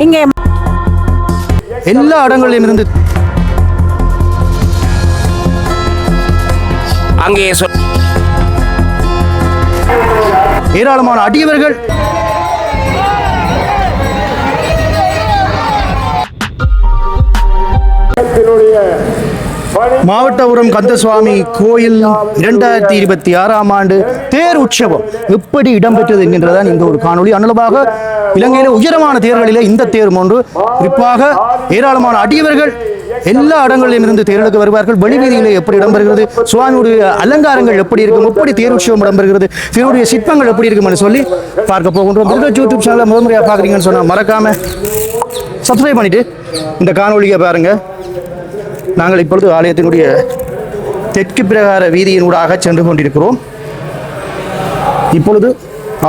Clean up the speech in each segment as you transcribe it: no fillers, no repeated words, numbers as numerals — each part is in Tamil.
இங்கே எல்லா இடங்களிலும் இருந்து அங்கே ஏராளமான அடியவர்கள் மாவட்டபுரம் கந்தசுவாமி கோயில் 2026ஆம் ஆண்டு தேர் உற்சவம் எப்படி இடம்பெற்றது என்கின்றதான் இந்த ஒரு காணொளி. அனுலமாக இலங்கையில உயரமான தேர்களிலே இந்த தேர் ஒன்று, குறிப்பாக ஏராளமான அடியவர்கள் எல்லா இடங்களிலும் இருந்து தேர்தலுக்கு வருவார்கள். வெளிவீதியிலே எப்படி இடம்பெறுகிறது, சுவாமியுடைய அலங்காரங்கள் எப்படி இருக்கும், எப்படி தேர் உற்சவம் இடம்பெறுகிறது, தேருடைய சிற்பங்கள் எப்படி இருக்கும்னு சொல்லி பார்க்க போகின்றோம். யூடியூப் சேனலை முதன்முறையாக பார்க்குறீங்கன்னு சொன்னால் மறக்காம சப்ஸ்கிரைப் பண்ணிட்டு இந்த காணொலியை பாருங்க. நாங்கள் இப்பொழுது ஆலயத்தினுடைய தெற்கு பிரகார வீதியினூடாக சென்று கொண்டிருக்கிறோம். இப்பொழுது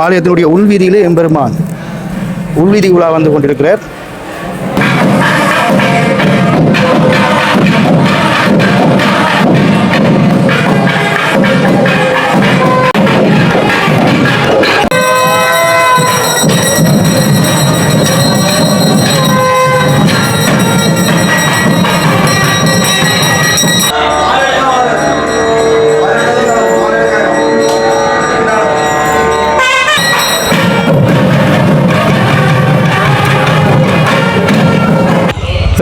ஆலயத்தினுடைய உள்வீதியிலே எம்பெருமான் உள்வீதி உலா வந்து கொண்டிருக்கிறார்.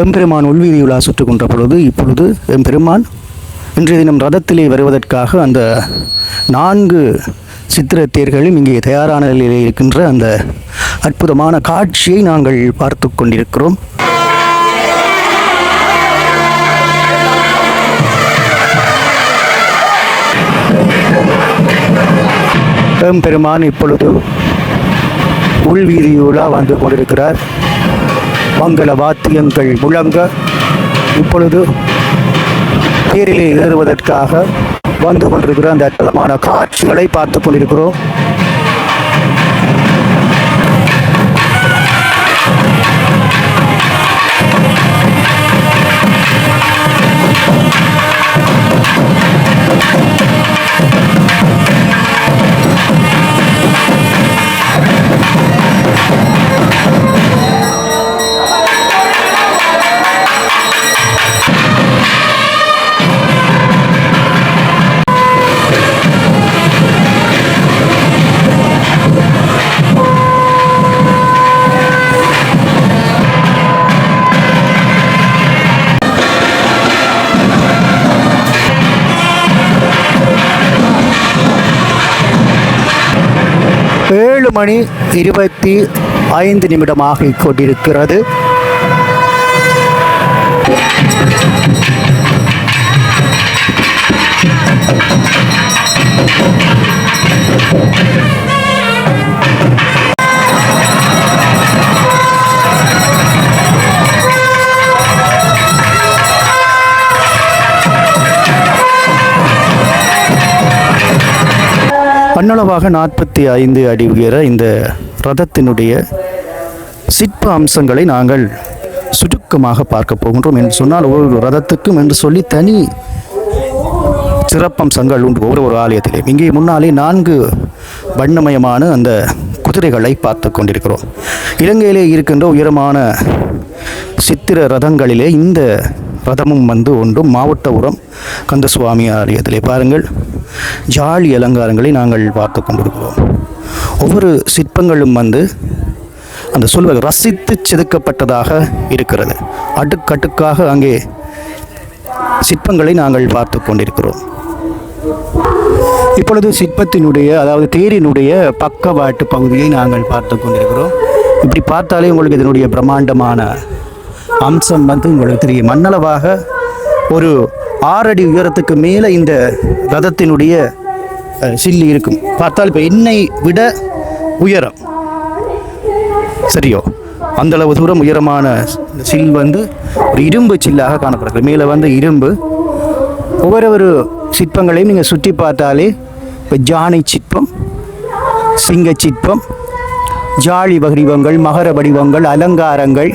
எம்பெருமான் உள்வீதி உலா சுற்று கொன்ற பொழுது இப்பொழுது எம்பெருமான் இன்றைய தினம் ரதத்திலே வருவதற்காக அந்த 4 சித்திர தேர்களும் இங்கே தயாரான நிலையில் இருக்கின்ற அந்த அற்புதமான காட்சியை நாங்கள் பார்த்து கொண்டிருக்கிறோம். எம்பெருமான் இப்பொழுது உள்வீதியுலா வந்து கொண்டிருக்கிறார். மங்கள வாத்தியங்கள் முழங்க இப்பொழுது தேரிலே ஏறுவதற்காக வந்து கொண்டிருக்கிற அந்த அற்புதமான காட்சிகளை பார்த்து கொண்டிருக்கிறோம். மணி 25 ஆகிக் கொண்டிருக்கிறது. பன்னளவாக 45 அடி உயர இந்த ரதத்தினுடைய சிற்ப அம்சங்களை நாங்கள் சுருக்கமாக பார்க்க போகின்றோம். என்று சொன்னால் ஒவ்வொரு ரதத்துக்கும் என்று சொல்லி தனி சிறப்பம்சங்கள் உண்டு ஒவ்வொரு ஆலயத்திலே. இங்கே முன்னாலே 4 வண்ணமயமான அந்த குதிரைகளை பார்த்து கொண்டிருக்கிறோம். இலங்கையிலே இருக்கின்ற உயரமான சித்திர ரதங்களிலே இந்த ரதமும் வந்து ஒன்றும் மாவட்டபுரம் கந்தசுவாமி ஆலயத்திலே பாருங்கள், ஜாலி அலங்காரங்களை நாங்கள் பார்த்து கொண்டிருக்கிறோம். ஒவ்வொரு சிற்பங்களும் வந்து அந்த சொல்வது ரசித்து செதுக்கப்பட்டதாக இருக்கிறது. அடுக்கடுக்காக அங்கே சிற்பங்களை நாங்கள் பார்த்து கொண்டிருக்கிறோம். இப்பொழுது சிற்பத்தினுடைய அதாவது தேரினுடைய பக்கவாட்டு பகுதியை நாங்கள் பார்த்து கொண்டிருக்கிறோம். இப்படி பார்த்தாலே உங்களுக்கு இதனுடைய பிரம்மாண்டமான அம்சம் வந்து உங்களுக்கு தெரியும். மண்ணளவாக ஒரு 6 அடி உயரத்துக்கு மேலே இந்த ரதத்தினுடைய சில்லு இருக்கும். பார்த்தால் இப்போ என்னை விட உயரம் சரியோ அந்தளவு தூரம் உயரமான சில் வந்து ஒரு இரும்பு சில்லாக காணப்படுகிறது. மேலே வந்து இரும்பு. ஒவ்வொரு சிற்பங்களையும் நீங்கள் சுற்றி பார்த்தாலே இப்போ யானை சிற்பம், சிங்க சிற்பம், ஜாழி வடிவங்கள், மகர வடிவங்கள், அலங்காரங்கள்,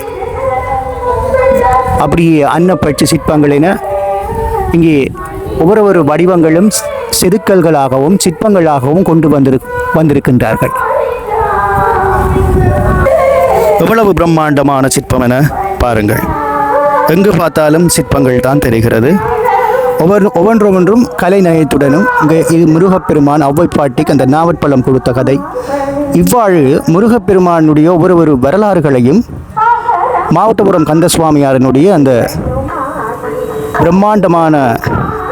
அப்படி அன்னப்பட்சி சிற்பங்கள் என இங்கே ஒவ்வொரு வடிவங்களும் செதுக்கல்களாகவும் சிற்பங்களாகவும் கொண்டு வந்திருக்கின்றார்கள். எவ்வளவு பிரம்மாண்டமான சிற்பம் என பாருங்கள். எங்கு பார்த்தாலும் சிற்பங்கள் தான் தெரிகிறது. ஒவ்வொன்றும் கலை நயத்துடனும் இங்கே இது முருகப்பெருமான் ஔவைப்பாட்டிக்கு அந்த நாவற்பழம் கொடுத்த கதை. இவ்வாறு முருகப்பெருமானுடைய ஒவ்வொரு வரலாறுகளையும் மாவட்டபுரம் கந்தசுவாமியாரனுடைய அந்த பிரம்மாண்டமான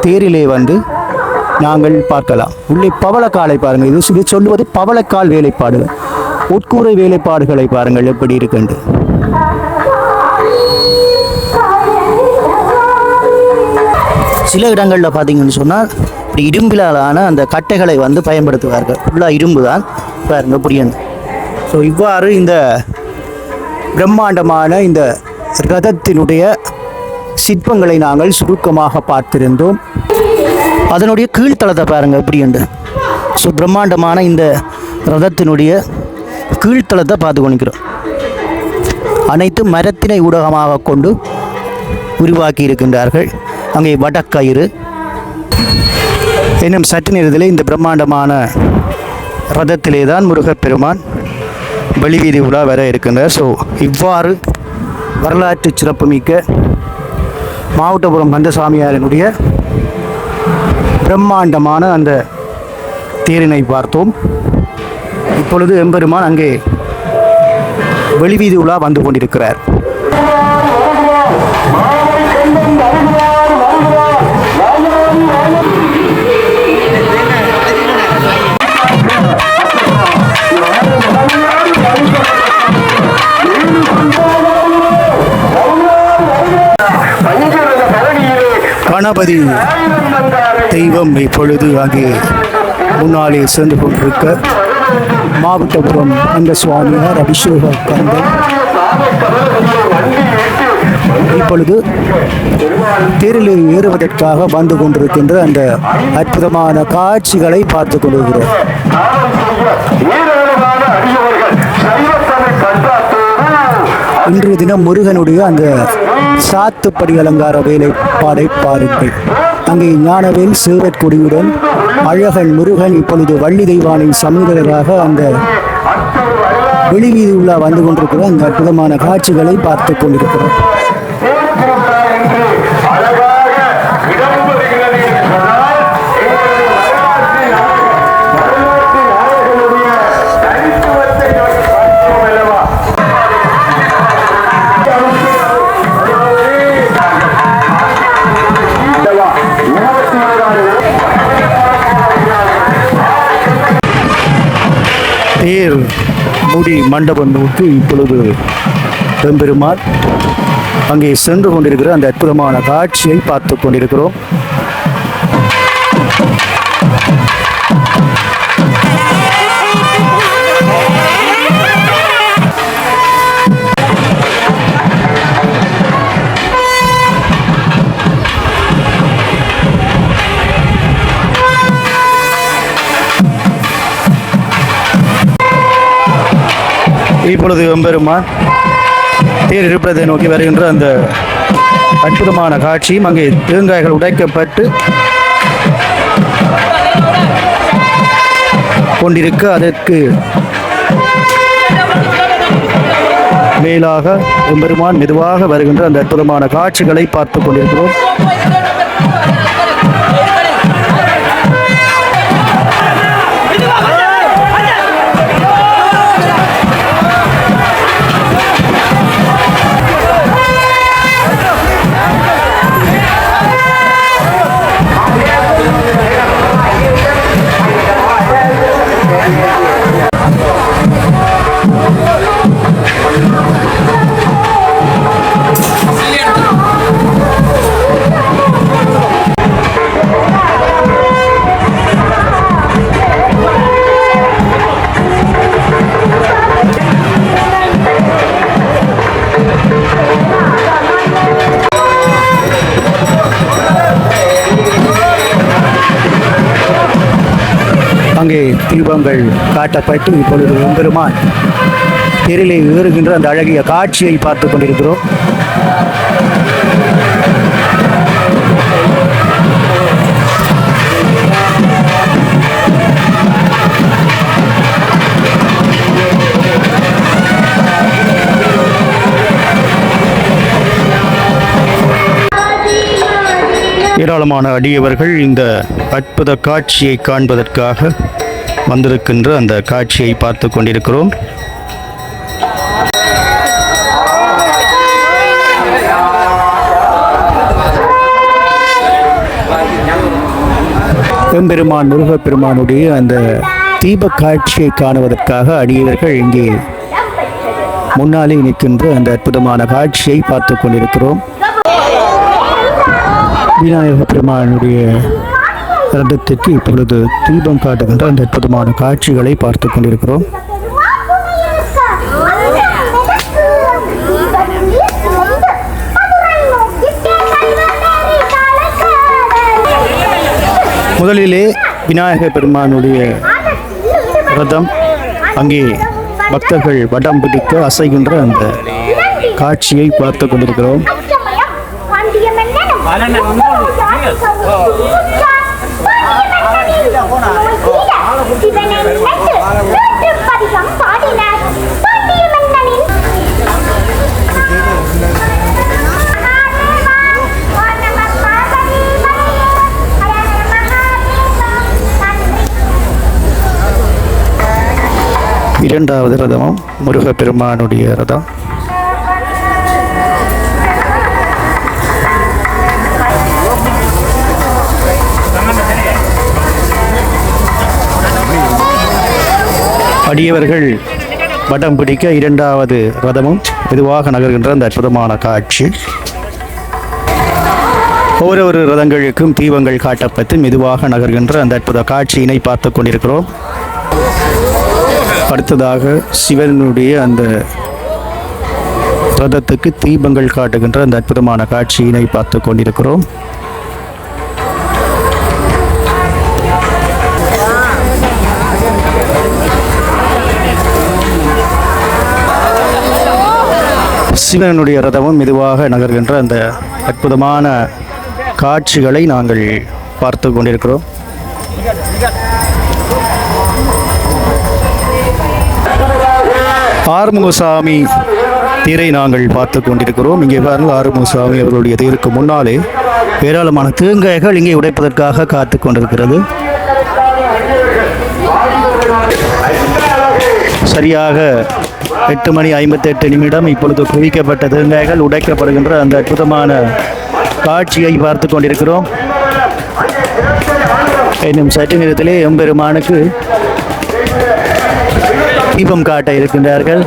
தேரிலே வந்து நாங்கள் பார்க்கலாம். உள்ளே பவளக்காலை பாருங்கள். இது சொல்லுவது பவளக்கால் வேலைப்பாடுகள், உட்கூரை வேலைப்பாடுகளை பாருங்கள் எப்படி இருக்குண்டு. சில இடங்களில் பார்த்தீங்கன்னு சொன்னால் இப்படி இரும்பிலான அந்த கட்டைகளை வந்து பயன்படுத்துவார்கள். ஃபுல்லாக இரும்பு தான் பாருங்க புரியணும். ஸோ இவ்வாறு இந்த பிரம்மாண்டமான இந்த ரதத்தினுடைய சிற்பங்களை நாங்கள் சுருக்கமாக பார்த்திருந்தோம். அதனுடைய கீழ்த்தளத்தை பாருங்கள் எப்படி உண்டு. ஸோ பிரம்மாண்டமான இந்த ரதத்தினுடைய கீழ்த்தளத்தை பார்த்து கொண்டிருக்கிறோம். அனைத்து மரத்தினை ஊடகமாக கொண்டு உருவாக்கி இருக்கின்றார்கள். அங்கே வடக்கயிறு இன்னும் சற்று நேரத்திலே இந்த பிரம்மாண்டமான ரதத்திலே தான் முருகப்பெருமான் வெளிவீதி உலா வர இருக்கின்றார். ஸோ இவ்வாறு வரலாற்று சிறப்புமிக்க மாவட்டபுரம் கந்தசாமியாரினுடைய பிரம்மாண்டமான அந்த தேரினை பார்த்தோம். இப்பொழுது எம்பெருமான் அங்கே வெளிவீதி உலா வந்து கொண்டிருக்கிறார். கணபதி தெய்வம் இப்பொழுது அங்கே முன்னாலே சென்று கொண்டிருக்க மாவட்டபுரம் அந்த சுவாமியார் அபிஷேக கந்தன் இப்பொழுது தேரில் ஏறுவதற்காக வந்து கொண்டிருக்கின்ற அந்த அற்புதமான காட்சிகளை பார்த்து கொண்டிருக்கிறோம். இன்றைய தினம் முருகனுடைய அந்த சாத்துப்படி அலங்கார வேலைப்பாடை பாருங்கள். அங்கே ஞானவேல் சேவற்கொடியுடன் அழகன் முருகன் இப்பொழுது வள்ளி தெய்வானின் சமீதராக அந்த வெளிவீதி உள்ள வந்து கொண்டிருக்கிற அந்த அற்புதமான காட்சிகளை பார்த்து கொண்டிருக்கிறோம். தேர் முடி மண்டபம் நோக்கி இப்பொழுது பெருமாள் அங்கே சென்று கொண்டிருக்கிற அந்த அற்புதமான காட்சியை பார்த்து கொண்டிருக்கிறோம். இப்பொழுது எம்பெருமான் தேர் இருப்பதை நோக்கி வருகின்ற அந்த அற்புதமான காட்சியும் அங்கே தேங்காய்கள் உடைக்கப்பட்டு கொண்டிருக்க அதற்கு மேலாக எம்பெருமான் மெதுவாக வருகின்ற அந்த அற்புதமான காட்சிகளை பார்த்து கொண்டிருக்கிறோம். அங்கே தீபங்கள் காட்டப்பட்டு இப்பொழுது எம்பெருமான் தேரிலே ஏறுகின்ற அந்த அழகிய காட்சியை பார்த்து கொண்டிருக்கிறோம். ஏராளமான அடியவர்கள் இந்த அற்புத காட்சியை காண்பதற்காக வந்திருக்கின்ற அந்த காட்சியை பார்த்து கொண்டிருக்கிறோம். எம்பெருமான் முருகப்பெருமானுடைய அந்த தீப காட்சியை காணுவதற்காக அடியவர்கள் இங்கே முன்னாலே நிற்கின்ற அந்த அற்புதமான காட்சியை பார்த்து கொண்டிருக்கிறோம். விநாயக பெருமானுடைய ரதத்திற்கு இப்பொழுது தீபம் காட்டுகின்ற அந்த அற்புதமான காட்சிகளை பார்த்து கொண்டிருக்கிறோம். முதலிலே விநாயக பெருமானுடைய ரதம் அங்கே பக்தர்கள் வடம் பிடிக்க அசைகின்ற அந்த காட்சியை பார்த்து கொண்டிருக்கிறோம். இரண்டாவது ரதமும் முருகப்பெருமானுடைய ரதம். அடியவர்கள் வடம் பிடிக்க இரண்டாவது ரதமும் மெதுவாக நகர்கின்ற அந்த அற்புதமான காட்சி. ஒவ்வொரு ரதங்களுக்கும் தீபங்கள் காட்டப்பட்டு மெதுவாக நகர்கின்ற அந்த அற்புத காட்சியினை பார்த்து கொண்டிருக்கிறோம். அடுத்ததாக சிவனுடைய அந்த ரதத்துக்கு தீபங்கள் காட்டுகின்ற அந்த அற்புதமான காட்சியினை பார்த்து கொண்டிருக்கிறோம். சிவனுடைய ரதமும் மெதுவாக நகர்கின்ற அந்த அற்புதமான காட்சிகளை நாங்கள் பார்த்து கொண்டிருக்கிறோம். ஆறுமுகசாமி தேரை நாங்கள் பார்த்து கொண்டிருக்கிறோம். இங்கே பாருங்கள், ஆறுமுகசாமி அவர்களுடைய தேருக்கு முன்னாலே ஏராளமான தேங்காய்கள் இங்கே உடைப்பதற்காக காத்து கொண்டிருக்கிறது. சரியாக 8:58 இப்பொழுது குவிக்கப்பட்ட தேங்காய்கள் உடைக்கப்படுகின்ற அந்த அற்புதமான காட்சியை பார்த்து கொண்டிருக்கிறோம். இன்னும் சற்று நேரத்திலே எம்பெருமானுக்கு தீபம் காட்ட இருக்கின்றார்கள்.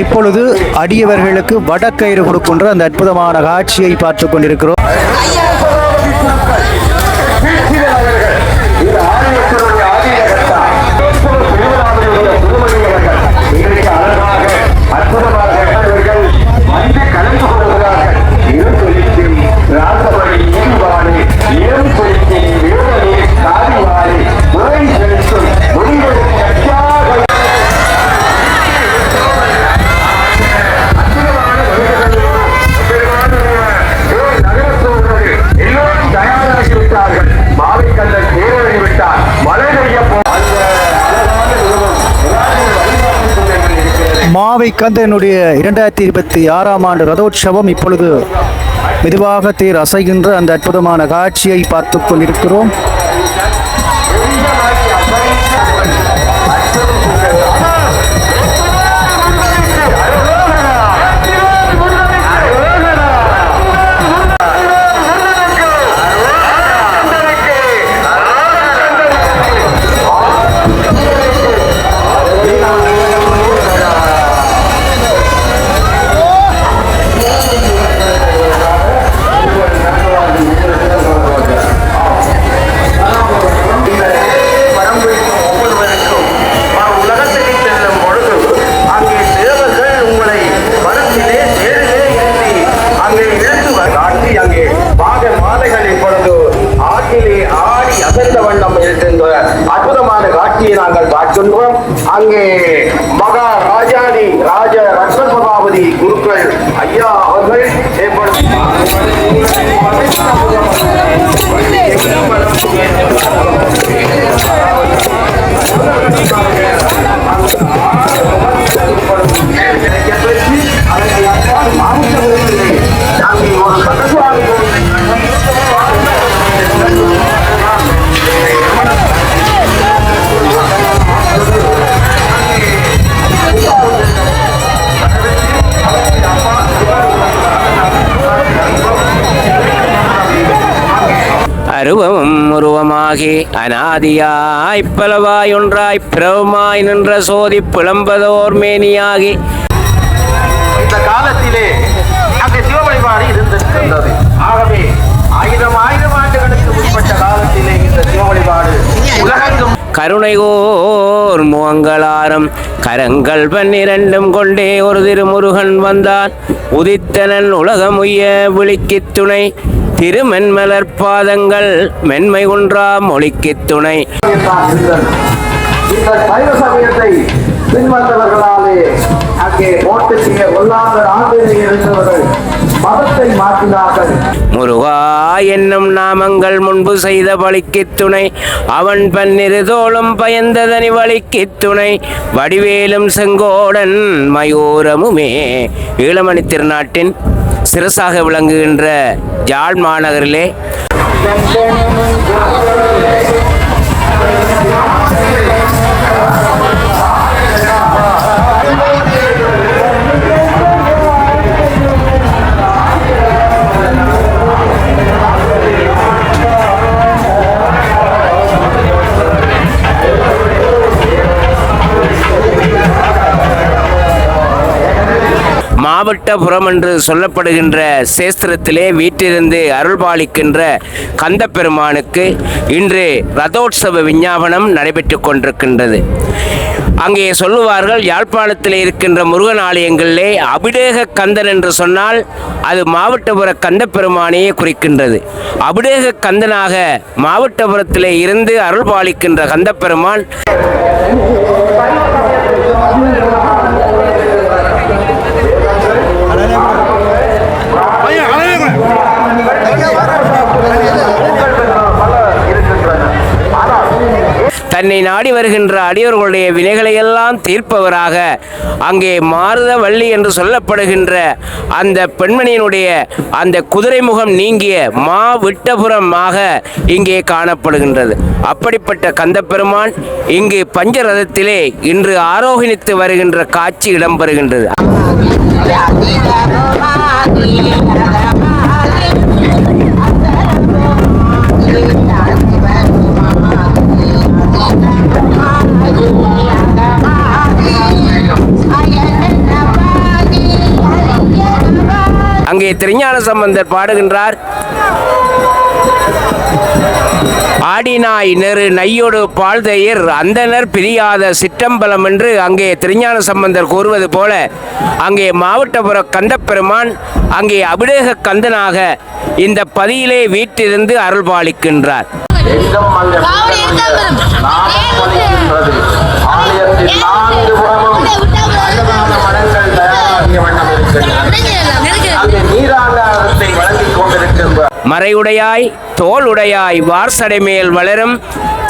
இப்பொழுது அடியவர்களுக்கு வடக்கயிறு கொடுக்கின்ற அந்த அற்புதமான காட்சியை பார்த்து கொண்டிருக்கிறோம். மாவை கந்தனுடைய 2026ஆம் ஆண்டு ரதோற்சவம் இப்பொழுது மெதுவாக தேர் அசைகின்ற அந்த அற்புதமான காட்சியை பார்த்து கொண்டிருக்கிறோம். அற்புதமான காட்சியை நாங்கள் பார்க்கின்றோம். அங்கே மகா ராஜாதி ராஜ ரத்னபகாவதி குருக்கள் ஐயா அவர்கள் ஏற்படுத்த அருவமும் உருவமாகி அநாதியாய் பலவாய் ஒன்றாய் பிரவமாய் நின்ற சோதி புலம்பதோர் மேனியாகி இந்த காலத்திலே அங்கே சிவ வழிபாடு இருந்திருக்கின்றது. ஆகவே ஆயிரம் ஆண்டுகளுக்கு முற்பட்ட காலத்திலே இந்த சிவ வழிபாடு உலகெங்கும் கருணைகோர் முகங்களாரம் கரங்கள் 12 கொண்டே ஒரு திருமுருகன் வந்தான் உதித்தனன் உலகமுய்ய விழிக்குத் துணை திருமென்மலர் பாதங்கள் மென்மை ஒன்றா மொழிக்குத் துணை. இந்த சைவ சமயத்தை பின்வந்தவர்களாலே அங்கே ஓட்டு செய்ய கொள்ளாத ஆண்டிலே இருந்தவர்கள் மதத்தை மாற்றினார்கள். முருகா என்னும் நாமங்கள் முன்பு செய்த வழிக்குத் துணை அவன் பன்னிரு தோளும் பயந்ததனி வழிக்குத் துணை வடிவேலும் செங்கோடன் மயூரமுமே. ஈழமணி திருநாட்டின் சிறசாக விளங்குகின்ற யாழ் மாநகரிலே மாவட்டபுரம் என்று சொல்லப்படுகின்ற சேஸ்திரத்திலே வீட்டிலிருந்து அருள்பாலிக்கின்ற கந்தப்பெருமானுக்கு இன்று ரதோற்சவ விஞ்ஞாபனம் நடைபெற்று கொண்டிருக்கின்றது. அங்கே சொல்லுவார்கள், யாழ்ப்பாணத்தில் இருக்கின்ற முருகன் ஆலயங்களிலே அபிடேக கந்தன் என்று சொன்னால் அது மாவட்டபுர கந்தப்பெருமானையே குறிக்கின்றது. அபிடேக கந்தனாக மாவட்டபுரத்திலே இருந்து அருள்பாலிக்கின்ற கந்தப்பெருமான் தன்னை நாடி வருகின்ற அடியவர்களுடைய வினைகளையெல்லாம் தீர்ப்பவராக அங்கே மாருத வள்ளி என்று சொல்லப்படுகின்ற அந்த பெண்மணியினுடைய அந்த குதிரை முகம் நீங்கிய மாவிட்டபுரமாக இங்கே காணப்படுகின்றது. அப்படிப்பட்ட கந்தப்பெருமான் இங்கு பஞ்சரதத்திலே இன்று ஆரோகணித்து வருகின்ற காட்சி இடம்பெறுகின்றது. அங்கே திருஞான சம்பந்தர் பாடுகின்றார், ஆடினாய் நெரு நையோடு பாழ்தயிர் அந்தனர் பிரியாத சிற்றம்பலம் என்று அங்கே திருஞான சம்பந்தர் கூறுவது போல அங்கே மாவட்டபுர கந்தப்பெருமான் அங்கே அபிடேக கந்தனாக இந்த பதியிலே வீட்டிலிருந்து அருள்பாலிக்கின்றார். மறையுடையாய் தோளுடையாய் வார்சடை மேல் வளரும்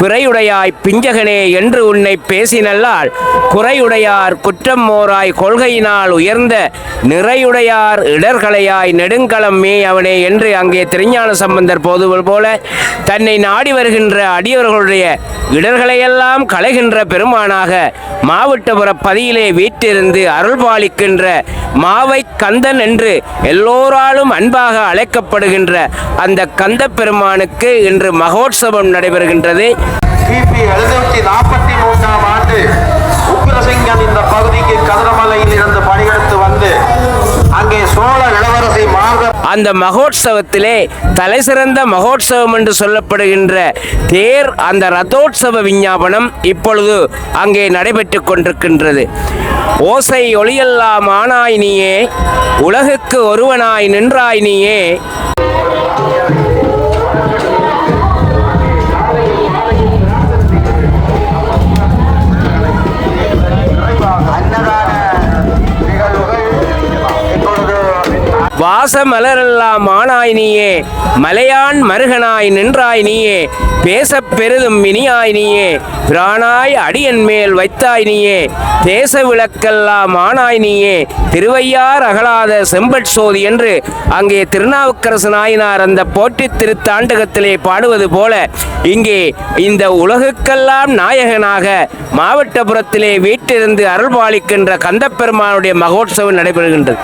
பிறையுடையாய் பிஞ்சகனே என்று உன்னை பேசினல்லால் குறையுடையார் குற்றம் மோராய் கொள்கையினால் உயர்ந்த நிறையுடையார் இடர்களையாய் நெடுங்களம் மே அவனே என்று அங்கே திருஞான சம்பந்தர் போதுவது போல தன்னை நாடி வருகின்ற அடியவர்களுடைய இடர்களையெல்லாம் களைகின்ற பெருமானாக மாவட்டபுர பதியிலே வீட்டிலிருந்து அருள்பாலிக்கின்ற மாவை கந்தன் என்று எல்லோராலும் அன்பாக அழைக்கப்படுகின்ற அந்த கந்த பெருமானுக்கு இன்று மகோற்சவம் நடைபெறுகின்றது. கிபி 743ஆம் ஆண்டு உக்கிரசிங்கன் இந்த பகுதிக்கு கதிரமலையில் இருந்து பணியெடுத்து வந்து அங்கே சோழ இளவரசி அந்த மகோற்சவத்திலே தலை சிறந்த மகோற்சவம் என்று சொல்லப்படுகின்ற தேர் அந்த ரதோற்சவ விஞ்ஞாபனம் இப்பொழுது அங்கே நடைபெற்று கொண்டிருக்கின்றது. ஓசை ஒளியெல்லாம் ஆனாய் நீயே, உலகுக்கு ஒருவனாய் நின்றாய் நீயே. வாசமலரெல்லாம் ஆனாய் நீயே, மலையான் மருகனாய் நின்றாய் நீயே, பேசப் பெரிதும் இனியாய் நீயே, பிரானாய் அடியன் மேல் வைத்தாய் நீயே, தேச விளக்கெல்லாம் ஆனாய் நீயே, திருவையார் அகலாத செம்பட் சோதி என்று அங்கே திருநாவுக்கரசு நாயனார் அந்த போற்றி திருத்தாண்டகத்திலே பாடுவது போல இங்கே இந்த உலகுக்கெல்லாம் நாயகனாக மாவட்டபுரத்திலே வீட்டிலிருந்து அருள்பாலிக்கின்ற கந்தப்பெருமானுடைய மகோற்சவம் நடைபெறுகின்றது.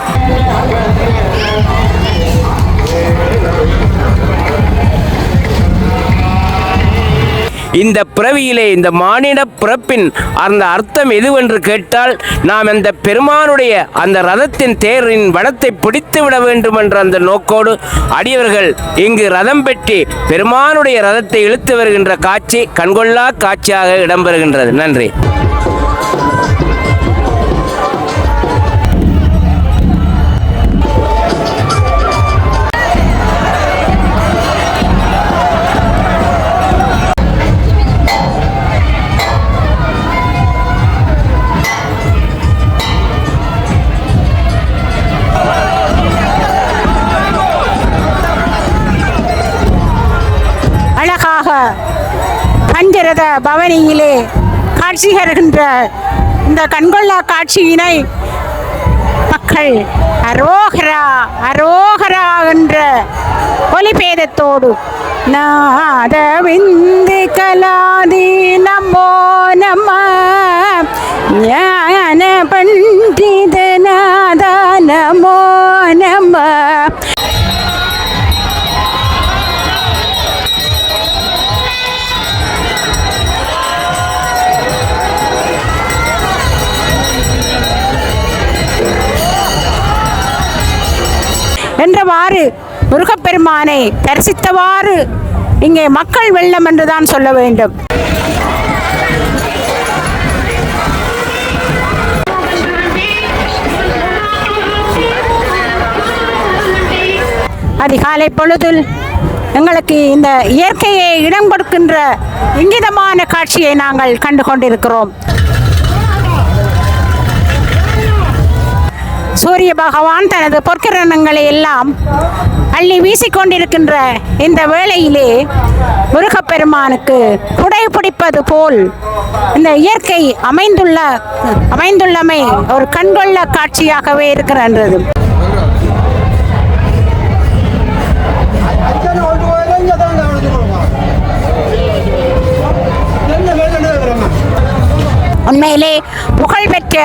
இந்த பிறவியிலே இந்த மானிட பிறப்பின் அந்த அர்த்தம் எதுவென்று கேட்டால் நாம் அந்த பெருமானுடைய அந்த ரதத்தின் தேரின் வடத்தை பிடித்து விட வேண்டும் என்ற அந்த நோக்கோடு அடியவர்கள் இங்கு ரதம் பெற்றி பெருமானுடைய ரதத்தை இழுத்து வருகின்ற காட்சி கண்கொள்ளா காட்சியாக இடம்பெறுகின்றது. நன்றி. பஞ்சரத பவனியிலே காட்சி தருகின்ற இந்த கண்கொள்ளா காட்சியினை மக்கள் அரோகரா அரோகரா என்ற ஒலிபேதத்தோடு நாதவிந்து கலாதி நமோ நம ஞான பண்டித நாத நமோ நம என்றவாறு முருகப்பெருமானை தரிசித்தவாறு இங்கே மக்கள் வெள்ளம் என்றுதான் சொல்ல வேண்டும். அதிகாலை பொழுதில் எங்களுக்கு இந்த இயற்கையை இடம் கொடுக்கின்ற இங்கிதமான காட்சியை நாங்கள் கண்டு கொண்டிருக்கிறோம். சூரிய பகவான் தனது பொற்கிரணங்களை எல்லாம் அள்ளி வீசிக்கொண்டிருக்கின்ற இந்த வேளையிலே முருகப்பெருமானுக்கு குடை பிடிப்பது போல் இந்த இயற்கை அமைந்துள்ளமை ஒரு கண்கொள்ள காட்சியாகவே இருக்கிறது. உண்மையிலே புகழ்பெற்ற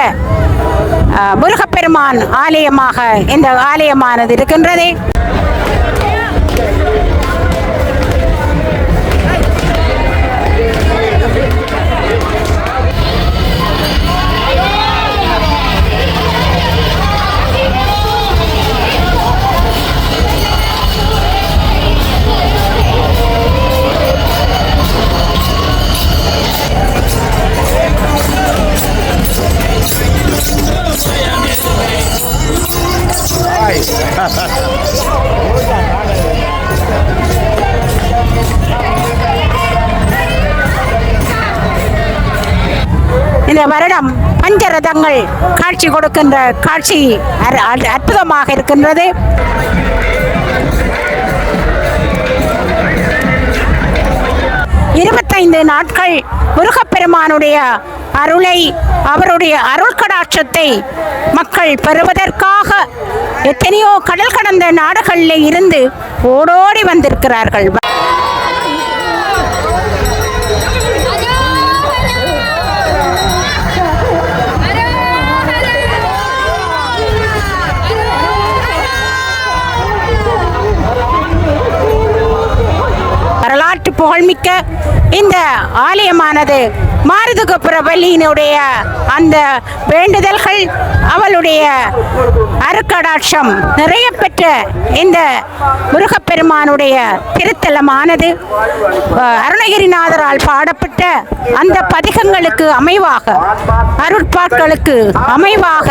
முருகப்பெருமான் ஆலயமாக இந்த ஆலயமானது இருக்கின்றது. இந்த வருடம் பஞ்சரதங்கள் காட்சி கொடுக்கின்ற காட்சி அற்புதமாக இருக்கின்றது. இருபத்தைந்து நாட்கள் முருகப்பெருமானுடைய அருளை அவருடைய அருள் கடாட்சத்தை மக்கள் பெறுவதற்காக எத்தனையோ கடல் கடந்த நாடுகளில் இருந்து ஓடோடி வந்திருக்கிறார்கள். வரலாற்று புகழ்மிக்க இந்த ஆலயமானது மாருதுகபுரவல்லியினுடைய அந்த வேண்டுதல்கள் அவளுடைய அருக்கடாட்சம் நிறைய பெற்ற இந்த முருகப்பெருமானுடைய திருத்தலமானது அருணகிரிநாதரால் பாடப்பட்ட அந்த பதிகங்களுக்கு அமைவாக அருட்பாட்களுக்கு அமைவாக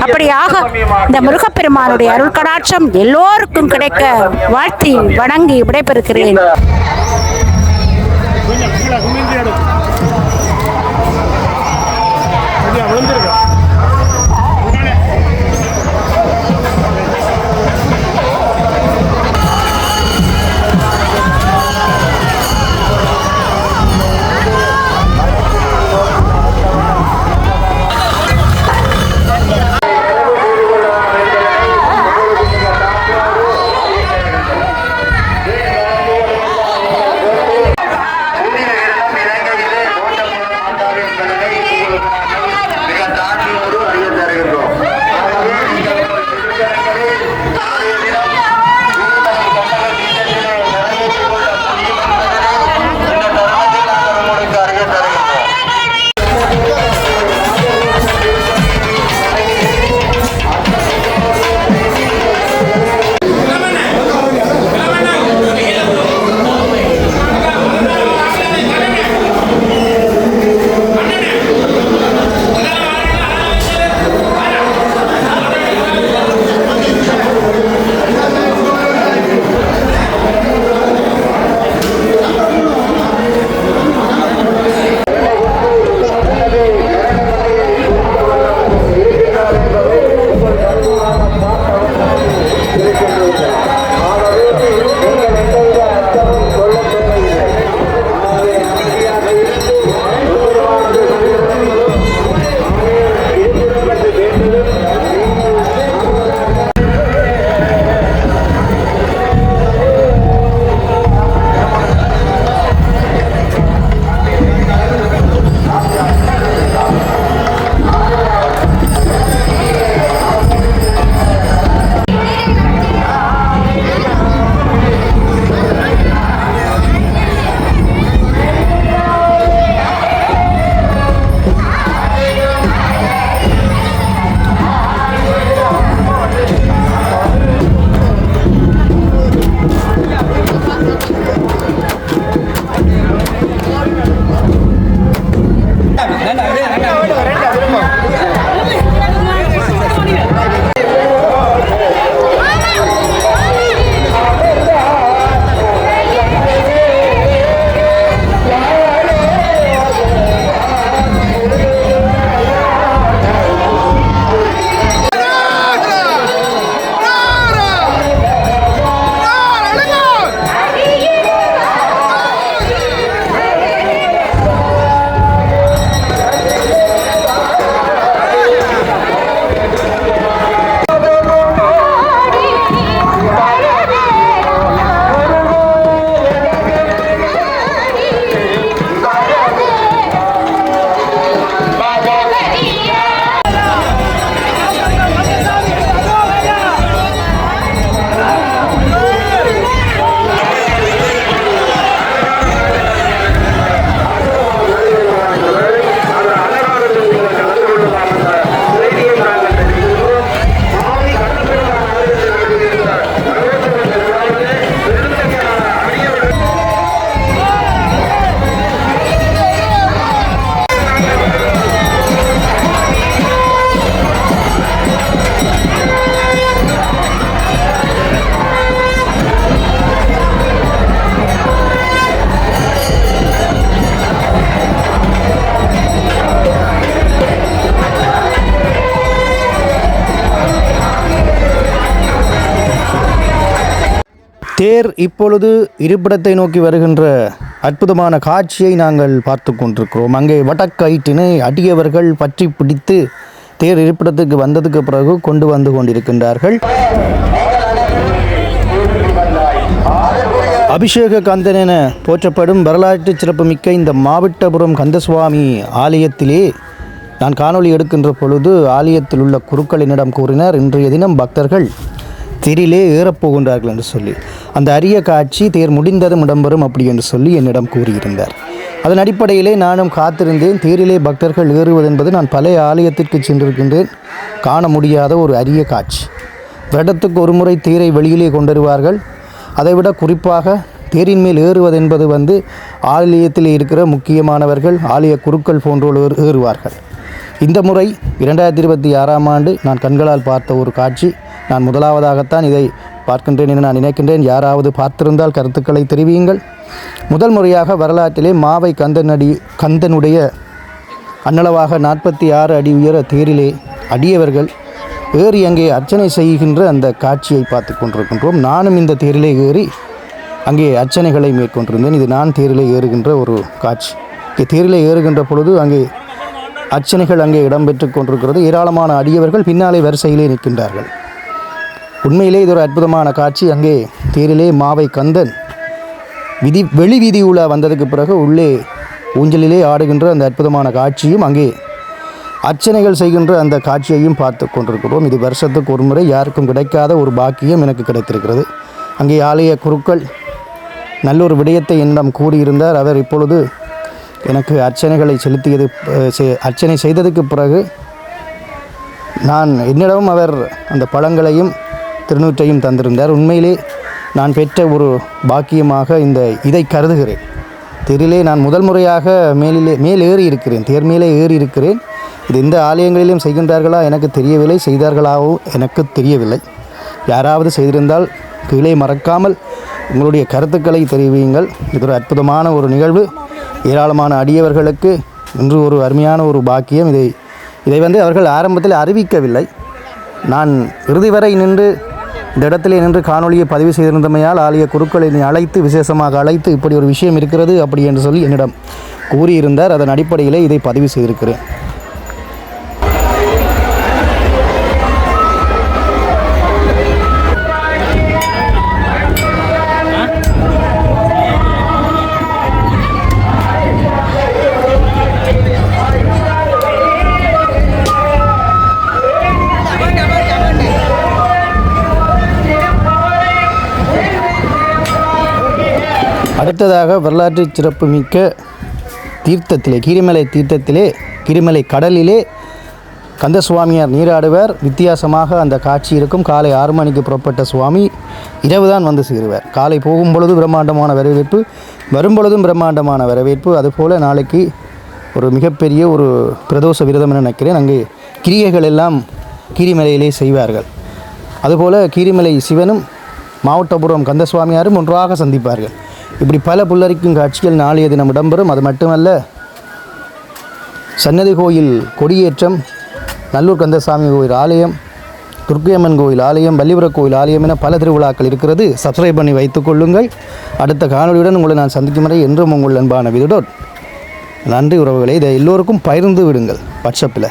அப்படியாக இந்த முருகப்பெருமானுடைய அருள் கடாட்சம் எல்லோருக்கும் கிடைக்க வாழ்த்தி வணங்கி விடைபெறுகிறேன். தேர் இப்பொழுது இருப்பிடத்தை நோக்கி வருகின்ற அற்புதமான காட்சியை நாங்கள் பார்த்து கொண்டிருக்கிறோம். அங்கே வடக்கயிற்றினை அடியவர்கள் பற்றி பிடித்து தேர் இருப்பிடத்துக்கு வந்ததுக்கு பிறகு கொண்டு வந்து கொண்டிருக்கின்றார்கள். அபிஷேக கந்தன் என போற்றப்படும் வரலாற்று சிறப்புமிக்க இந்த மாவட்டபுரம் கந்தசுவாமி ஆலயத்திலே நான் காணொளி எடுக்கின்ற பொழுது ஆலயத்தில் உள்ள குருக்கள் என்னிடம் கூறினார், இன்றைய தினம் பக்தர்கள் தேரிலே ஏறப்போகின்றார்கள் என்று சொல்லி. அந்த அரிய காட்சி தேர் முடிந்ததும் இடம்பெறும் அப்படி என்று சொல்லி என்னிடம் கூறியிருந்தார். அதன் அடிப்படையிலே நானும் காத்திருந்தேன். தேரிலே பக்தர்கள் ஏறுவது என்பது நான் பழைய ஆலயத்திற்கு சென்றிருக்கின்றேன், காண முடியாத ஒரு அரிய காட்சி. வருடத்துக்கு ஒரு முறை தேரை வெளியிலே கொண்டுவருவார்கள். அதைவிட குறிப்பாக தேரின் மேல் ஏறுவது என்பது ஆலயத்தில் இருக்கிற முக்கியமானவர்கள், ஆலய குருக்கள் போன்றோர் ஏறுவார்கள். இந்த முறை 2026ஆம் ஆண்டு நான் கண்களால் பார்த்த ஒரு காட்சி. நான் முதலாவதாகத்தான் இதை பார்க்கின்றேன் என நான் நினைக்கின்றேன். யாராவது பார்த்திருந்தால் கருத்துக்களை தெரிவியுங்கள். முதல் முறையாக வரலாற்றிலே மாவை கந்தனுடைய அன்னளவாக 46 அடி உயர தேரிலே அடியவர்கள் ஏறி அங்கே அர்ச்சனை செய்கின்ற அந்த காட்சியை பார்த்து கொண்டிருக்கின்றோம். நானும் இந்த தேரிலே ஏறி அங்கே அர்ச்சனைகளை மேற்கொண்டிருந்தேன். இது நான் தேரிலே ஏறுகின்ற ஒரு காட்சி. இங்கே தேரிலே ஏறுகின்ற பொழுது அங்கே அர்ச்சனைகள் அங்கே இடம்பெற்று கொண்டிருக்கிறது. ஏராளமான அடியவர்கள் பின்னாலே வரிசையிலே நிற்கின்றார்கள். உண்மையிலே இது ஒரு அற்புதமான காட்சி. அங்கே தேரிலே மாவை கந்தன் வெளி வீதி உலா வந்ததுக்கு பிறகு உள்ளே ஊஞ்சலிலே ஆடுகின்ற அந்த அற்புதமான காட்சியும் அங்கே அர்ச்சனைகள் செய்கின்ற அந்த காட்சியையும் பார்த்து கொண்டிருக்கிறோம். இது வருஷத்துக்கு ஒரு முறை யாருக்கும் கிடைக்காத ஒரு பாக்கியம் எனக்கு கிடைத்திருக்கிறது. அங்கே ஆலய குருக்கள் நல்லொரு விடயத்தை என்னிடம் கூறியிருந்தார். அவர் இப்பொழுது எனக்கு அர்ச்சனைகளை அர்ச்சனை செய்ததுக்கு பிறகு என்னிடமும் அவர் அந்த பழங்களையும் திருநூற்றையும் தந்திருந்தார். உண்மையிலே நான் பெற்ற ஒரு பாக்கியமாக இதை கருதுகிறேன். தேரிலே நான் முதல் முறையாக மேல் ஏறி இருக்கிறேன். தேர் மேலே ஏறி இருக்கிறேன். இது எந்த ஆலயங்களிலும் செய்கின்றார்களா எனக்கு தெரியவில்லை, செய்தார்களாகவும் எனக்கு தெரியவில்லை. யாராவது செய்திருந்தால் கீழே மறக்காமல் உங்களுடைய கருத்துக்களை தெரிவியுங்கள். இது ஒரு அற்புதமான ஒரு நிகழ்வு. ஏராளமான அடியவர்களுக்கு இன்று ஒரு அருமையான ஒரு பாக்கியம். இதை அவர்கள் ஆரம்பத்தில் அறிவிக்கவில்லை. நான் இறுதி வரை நின்று இந்த இடத்திலே நின்று காணொளியை பதிவு செய்திருந்தமையால் ஆலய குருக்களை அழைத்து விசேஷமாக அழைத்து இப்படி ஒரு விஷயம் இருக்கிறது அப்படி என்று சொல்லி என்னிடம் கூறியிருந்தார். அதன் அடிப்படையிலே இதை பதிவு செய்திருக்கிறேன். அடுத்ததாக வரலாற்று சிறப்புமிக்க தீர்த்தத்திலே கீரிமலை கடலிலே கந்தசுவாமியார் நீராடுவார். வித்தியாசமாக அந்த காட்சி இருக்கும். காலை 6 மணிக்கு புறப்பட்ட சுவாமி இரவு தான் வந்து சேருவார். காலை போகும் பொழுது பிரம்மாண்டமான வரவேற்பு, வரும்பொழுதும் பிரம்மாண்டமான வரவேற்பு. அதுபோல் நாளைக்கு ஒரு மிகப்பெரிய ஒரு பிரதோஷ விரதம் என நினைக்கிறேன். அங்கே கிரியைகள் எல்லாம் கீரிமலையிலே செய்வார்கள். அதுபோல் கீரிமலை சிவனும் மாவட்டபுரம் கந்தசுவாமியாரும் ஒன்றாக சந்திப்பார்கள். இப்படி பல புல்லரிக்கும் காட்சிகள் நாளைய தினம் இடம்பெறும். அது மட்டுமல்ல, சன்னதி கோயில் கொடியேற்றம், நல்லூர் கந்தசாமி கோயில் ஆலயம், துர்க்கையம்மன் கோயில் ஆலயம், வள்ளிபுர கோயில் ஆலயம் என பல திருவிழாக்கள் இருக்கிறது. சப்ஸ்கிரைப் பண்ணி வைத்துக் கொள்ளுங்கள். அடுத்த காணொலியுடன் உங்களை நான் சந்திக்கும் வரை என்றும் உங்கள் அன்பான விதுடோட். நன்றி உறவுகளை. இதை எல்லோருக்கும் பகிர்ந்து விடுங்கள் வாட்ஸ்அப்பில்.